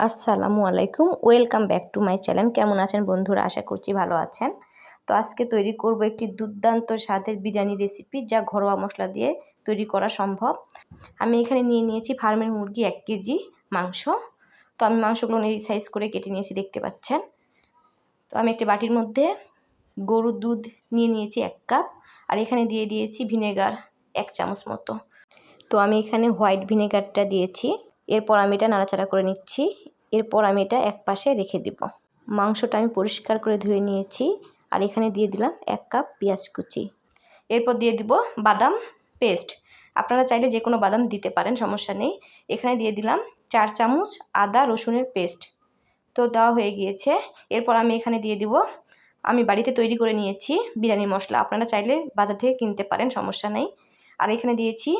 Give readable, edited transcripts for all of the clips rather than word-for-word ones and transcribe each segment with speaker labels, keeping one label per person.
Speaker 1: আসসালামু আলাইকুম, welcome back to my channel. কেমন আছেন বন্ধুরা? আশা করছি ভালো আছেন। তো আজকে তৈরি করব একটি দুর্দান্ত স্বাদের বিরিয়ানি রেসিপি, যা ঘরোয়া মশলা দিয়ে তৈরি করা সম্ভব। আমি এখানে নিয়ে নিয়েছি ফার্মের মুরগি 1 কেজি মাংস। তো আমি মাংসগুলো এই সাইজ করে কেটে নিয়েছি, দেখতে পাচ্ছেন। তো আমি একটি বাটির মধ্যে গরুর দুধ নিয়ে নিয়েছি 1 কাপ, আর এখানে দিয়ে দিয়েছি ভিনেগার 1 চামচ মতো। তো আমি এখানে হোয়াইট ভিনেগারটা দিয়েছি। এরপর আমি এটা নাড়াচাড়া করে নিচ্ছি। এরপর আমি এটা এক পাশে রেখে দেব। মাংসটা আমি পরিষ্কার করে ধুয়ে নিয়েছি, আর এখানে দিয়ে দিলাম 1 কাপ পেঁয়াজ কুচি। এরপর দিয়ে দিব বাদাম পেস্ট। আপনারা চাইলে যে কোনো বাদাম দিতে পারেন, সমস্যা নেই। এখানে দিয়ে দিলাম 4 চামচ আদা রসুনের পেস্ট। তো দেওয়া হয়ে গিয়েছে। এরপর আমি এখানে দিয়ে দিব, আমি বাড়িতে তৈরি করে নিয়েছি বিরিয়ানি মশলা। আপনারা চাইলে বাজার থেকে কিনতে পারেন, সমস্যা নেই। আর এখানে দিয়েছি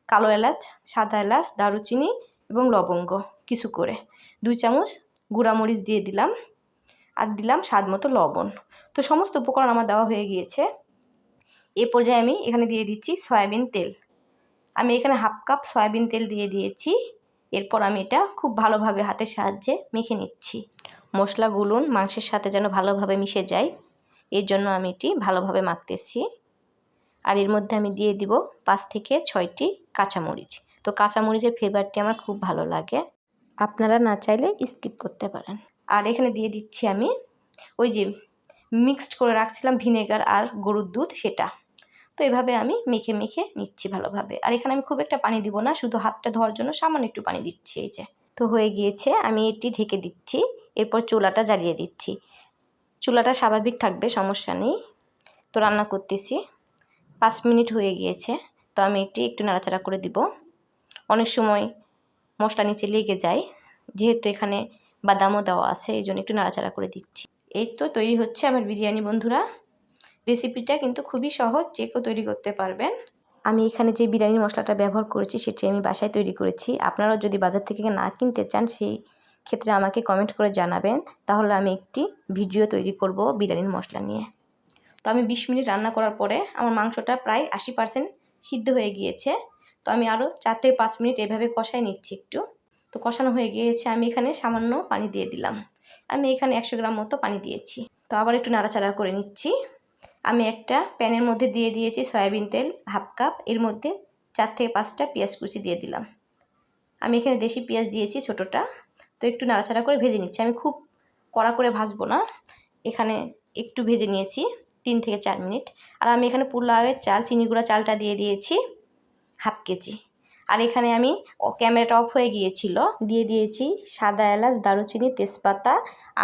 Speaker 1: কালো এলাচ, সাদা এলাচ, দারুচিনি এবং লবঙ্গ কিছু করে। 2 চামচ গুঁড়ামরিচ দিয়ে দিলাম, আর দিলাম স্বাদ মতো লবণ। তো সমস্ত উপকরণ আমার দেওয়া হয়ে গিয়েছে। এ পর্যায়ে আমি এখানে দিয়ে দিচ্ছি সয়াবিন তেল। আমি এখানে হাফ কাপ সয়াবিন তেল দিয়ে দিয়েছি। এরপর আমি এটা খুব ভালোভাবে হাতের সাহায্যে মেখে নিচ্ছি। মশলাগুলো মাংসের সাথে যেন ভালোভাবে মিশে যায়, এর জন্য আমি এটি ভালোভাবে মাখতেছি। আর এর মধ্যে আমি দিয়ে দিব 5 থেকে 6টি কাঁচামরিচ। তো কাঁচামরিচের ফ্লেভারটি আমার খুব ভালো লাগে, আপনারা না চাইলে স্কিপ করতে পারেন। আর এখানে দিয়ে দিচ্ছি আমি ওই যে মিক্সড করে রাখছিলাম ভিনেগার আর গরুর দুধ, সেটা। তো এভাবে আমি মেখে মেখে নিচ্ছি ভালোভাবে। আর এখানে আমি খুব একটা পানি দিব না, শুধু হাতটা ধোয়ার জন্য সামান্য একটু পানি দিচ্ছি। এই যে তো হয়ে গিয়েছে, আমি এটি ঢেকে দিচ্ছি। এরপর চুলাটা জ্বালিয়ে দিচ্ছি। চুলাটা স্বাভাবিক থাকবে, সমস্যা নেই। তো রান্না করতেছি। 5 মিনিট হয়ে গিয়েছে। তো আমি এটি একটু নাড়াচাড়া করে দিব। অনেক সময় মশলা নিচে লেগে যায়, যেহেতু এখানে বাদামও দেওয়া আছে, এই জন্য একটু নাড়াচাড়া করে দিচ্ছি। এই তো তৈরি হচ্ছে আমার বিরিয়ানি বন্ধুরা। রেসিপিটা কিন্তু খুবই সহজ, যে কেউ তৈরি করতে পারবেন। আমি এখানে যে বিরিয়ানি মশলাটা ব্যবহার করেছি, সেটি আমি বাসায় তৈরি করেছি। আপনারাও যদি বাজার থেকে না কিনতে চান, সেই ক্ষেত্রে আমাকে কমেন্ট করে জানাবেন, তাহলে আমি একটি ভিডিও তৈরি করব বিরিয়ানির মশলা নিয়ে। তো আমি 20 মিনিট রান্না করার পরে আমার মাংসটা প্রায় 80% সিদ্ধ হয়ে গিয়েছে। তো আমি আরও 4 থেকে 5 মিনিট এভাবে কষাই নিচ্ছি একটু। তো কষানো হয়ে গিয়েছে, আমি এখানে সামান্য পানি দিয়ে দিলাম। আমি এখানে 100 গ্রাম মতো পানি দিয়েছি। তো আবার একটু নাড়াচাড়া করে নিচ্ছি। আমি একটা প্যানের মধ্যে দিয়ে দিয়েছি সয়াবিন তেল হাফ কাপ। এর মধ্যে 4 থেকে 5টা পেঁয়াজ কুচি দিয়ে দিলাম। আমি এখানে দেশি পেঁয়াজ দিয়েছি ছোটোটা। তো একটু নাড়াচাড়া করে ভেজে নিচ্ছি। আমি খুব কড়া করে ভাজবো না, এখানে একটু ভেজে নিয়েছি 3 থেকে 4 মিনিট। আর আমি এখানে পোলাওয়ের চাল, চিনি গুঁড়া চালটা দিয়ে দিয়েছি হাফ কেজি। আর এখানে আমি ক্যামেরাটা অফ হয়ে গিয়েছিল, দিয়ে দিয়েছি সাদা এলাচ, দারুচিনি, তেজপাতা,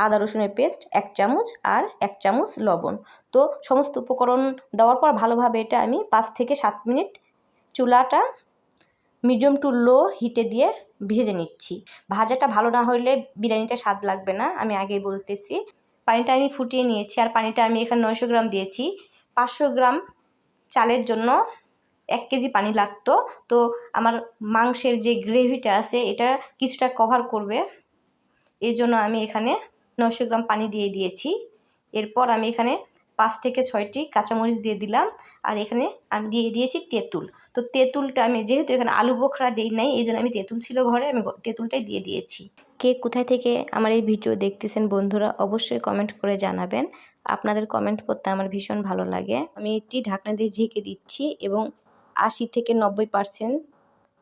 Speaker 1: আদা রসুনের পেস্ট 1 চামচ, আর 1 চামচ লবণ। তো সমস্ত উপকরণ দেওয়ার পর ভালোভাবে এটা আমি 5 থেকে 7 মিনিট চুলাটা মিডিয়াম টু লো হিটে দিয়ে ভেজে নিচ্ছি। ভাজাটা ভালো না হলে বিরিয়ানিটা স্বাদ লাগবে না, আমি আগেই বলতেছি। পানিটা আমি ফুটিয়ে নিয়েছি, আর পানিটা আমি এখানে 900 গ্রাম দিয়েছি। 500 গ্রাম চালের জন্য 1 কেজি পানি লাগতো। তো আমার মাংসের যে গ্রেভিটা আছে, এটা কিছুটা কভার করবে, এই জন্য আমি এখানে 900 গ্রাম পানি দিয়ে দিয়েছি। এরপর আমি এখানে 5 থেকে 6টি কাঁচামরিচ দিয়ে দিলাম, আর এখানে আমি দিয়ে দিয়েছি তেঁতুল। তো তেঁতুলটা আমি যেহেতু এখানে আলু বোখরা দিই নাই, এই জন্য আমি তেঁতুল ছিল ঘরে, আমি তেঁতুলটাই দিয়ে দিয়েছি। কে কোথায় থেকে আমার এই ভিডিও দেখতেছেন বন্ধুরা, অবশ্যই কমেন্ট করে জানাবেন। আপনাদের কমেন্ট করতে আমার ভীষণ ভালো লাগে। আমি এটি ঢাকনা দিয়ে ঢেকে দিচ্ছি, এবং 80 থেকে 90%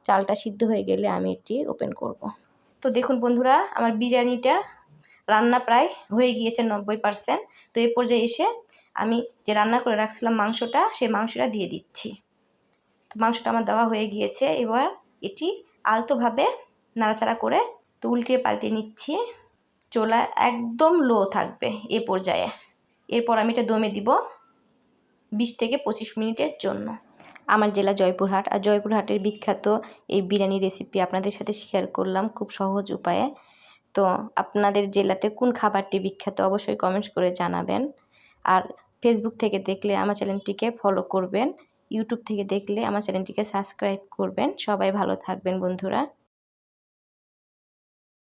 Speaker 1: চালটা সিদ্ধ হয়ে গেলে আমি এটি ওপেন করব। তো দেখুন বন্ধুরা, আমার বিরিয়ানিটা রান্না প্রায় হয়ে গিয়েছে 90%। তো এই পর্যায়ে এসে আমি যে রান্না করে রাখছিলাম মাংসটা, সেই মাংসটা দিয়ে দিচ্ছি। তো মাংসটা আমার দেওয়া হয়ে গিয়েছে। এবার এটি আলতোভাবে নাড়াচাড়া করে তো উল্টিয়ে পাল্টে নিচ্ছি। চুলা একদম লো থাকবে এ পর্যায়ে। এরপর আমি এটা দমে দিব 20 থেকে 25 মিনিটের জন্য। আমার জেলা জয়পুরহাট, আর জয়পুরহাটের বিখ্যাত এই বিরিয়ানি রেসিপি আপনাদের সাথে শেয়ার করলাম খুব সহজ উপায়ে। তো আপনাদের জেলাতে কোন খাবারটি বিখ্যাত অবশ্যই কমেন্ট করে জানাবেন। আর ফেসবুক থেকে দেখলে আমার চ্যানেলটিকে ফলো করবেন, ইউটিউব থেকে দেখলে আমার চ্যানেলটিকে সাবস্ক্রাইব করবেন। সবাই ভালো থাকবেন বন্ধুরা।